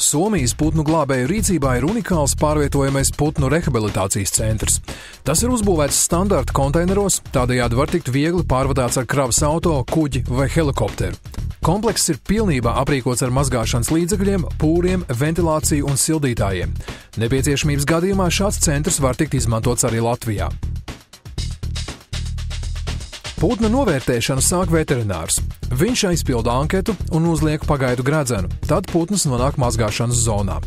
Somijas putnu glābēju rīcībā ir unikāls pārvietojamais putnu rehabilitācijas centrs. Tas ir uzbūvēts standarta konteineros, tādējādi var tikt viegli pārvadāts ar kravas auto, kuģi vai helikopteru. Komplekss ir pilnībā aprīkots ar mazgāšanas līdzekļiem, pūriem, ventilāciju un sildītājiem. Nepieciešamības gadījumā šāds centrs var tikt izmantots arī Latvijā. Putna novērtēšanu sāk veterinārs. Viņš aizpilda anketu un uzliek pagaidu gredzenu, tad putns nonāk mazgāšanas zonā.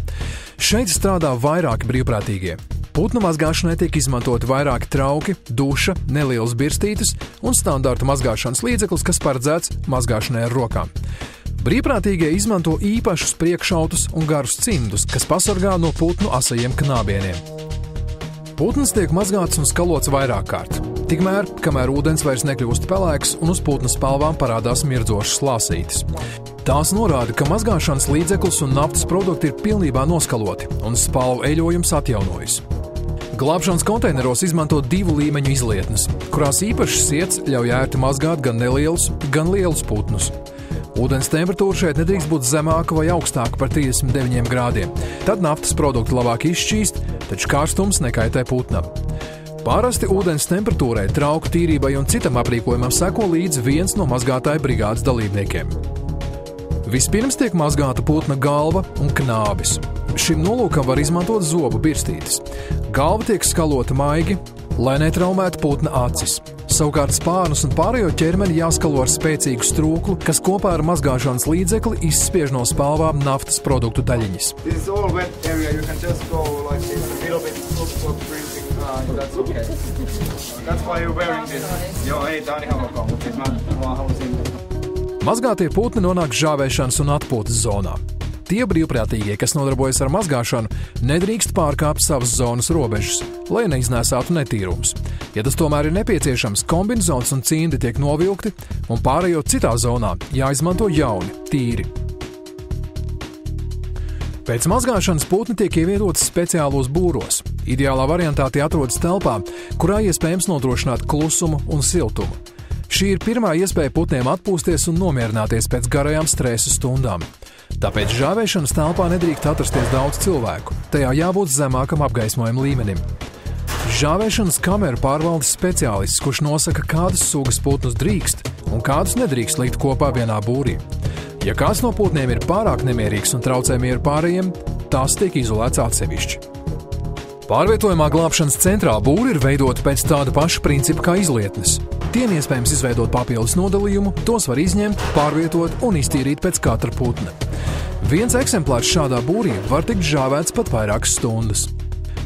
Šeit strādā vairāki brīvprātīgie. Putnu mazgāšanai tiek izmantoti vairāki trauki, duša, nelielas birstītes un standarta mazgāšanas līdzeklis, kas paredzēts mazgāšanai ar rokām. Brīvprātīgie izmanto īpašus priekšautus un garus cimdus, kas pasargā no putnu asajiem knābieniem. Putns tiek mazgāts un skalots vairāk kārt. Tikmēr, kamēr ūdens vairs nekļūst pelēks un uz putna spalvām parādās mirdzošas lāsītes. Tās norāda, ka mazgāšanas līdzeklis un naftas produkti ir pilnībā noskaloti un spalvu eļojums atjaunojas. Glābšanas konteineros izmanto 2 līmeņu izlietnes, kurās īpašs siets ļauj ērti mazgāt gan nelielus, gan lielus putnus. Ūdens temperatūra šeit nedrīkst būt zemāka vai augstāka par 39 grādiem. Tad naftas produkti labāk izšķīst, taču karstums nekaitē putnam. Parasti ūdens temperatūrai, trauku tīrībai un citam aprīkojumam seko līdzi viens no mazgātāju brigādes dalībniekiem. Vispirms tiek mazgāta putna galva un knābis. Šim nolūkam var izmantot zobu birstītes. Galva tiek skalota maigi, lai netraumētu putna acis. Savukārt spārnus un pārējo ķermeni jāskalo ar spēcīgu strūklu, kas kopā ar mazgāšanas līdzekli izspiež no spalvām naftas produktu daļiņas. Mazgātie putni nonāk žāvēšanas un atpūtas zonā. Tie brīvprātīgie, kas nodarbojas ar mazgāšanu, nedrīkst pārkāpt savas zonas robežas, lai neiznēsātu netīrumus. Ja tas tomēr ir nepieciešams, kombinzons un cimdi tiek novilkti un pārējot citā zonā jāizmanto jauni, tīri. Pēc mazgāšanas putni tiek ievietoti speciālos būros. Ideālā variantā tie atrodas telpā, kurā iespējams nodrošināt klusumu un siltumu. Šī ir pirmā iespēja putniem atpūsties un nomierināties pēc garajām stresa stundām. Tāpēc žāvēšanas telpā nedrīkst atrasties daudz cilvēku. Tajā jābūt zemākam apgaismojuma līmenim. Žāvēšanas kameru pārvaldes speciālists, kurš nosaka, kādas sugas putnus drīkst un kādus nedrīkst likt kopā vienā būrī. Ja kāds no putniem ir pārāk nemierīgs un traucē mieru pārējiem, tās tiek izolēts atsevišķi. Pārvietojamā glābšanas centrā būri ir veidoti pēc tāda paša principa kā izlietnes. Tiem iespējams izveidot papildus nodalījumu, tos var izņemt, pārvietot un iztīrīt pēc katra putna. Viens eksemplārs šādā būrī var tikt žāvēts pat vairākas stundas.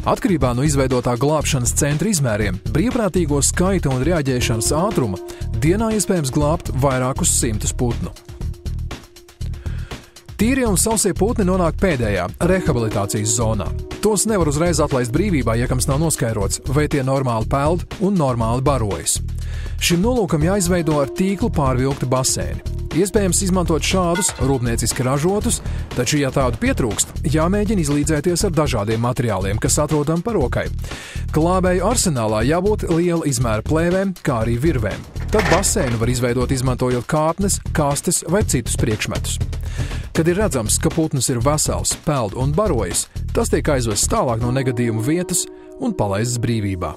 Atkarībā no izveidotā glābšanas centra izmēriem, brīvprātīgo skaita un reaģēšanas ātruma dienā iespējams glābt vairākus 100 putnu. Tīrie un sausie putni nonāk pēdējā, rehabilitācijas zonā. Tos nevar uzreiz atlaist brīvībā, ja kams nav noskaidrots, vai tie normāli peld un normāli barojas. Šim nolūkam jāizveido ar tīklu pārvilkti baseini. Iespējams izmantot šādus rūpnieciski ražotus, taču, ja tādu pietrūkst, jāmēģina izlīdzēties ar dažādiem materiāliem, kas atrodam pa rokai. Glābēju arsenālā jābūt liela izmēra plēvēm, kā arī virvēm. Tad baseinu var izveidot izmantojot kāpnes, kastes vai citus priekšmetus. Kad ir redzams, ka putns ir vesels, peld un barojas, tas tiek aizvests tālāk no negadījuma vietas un palaists brīvībā.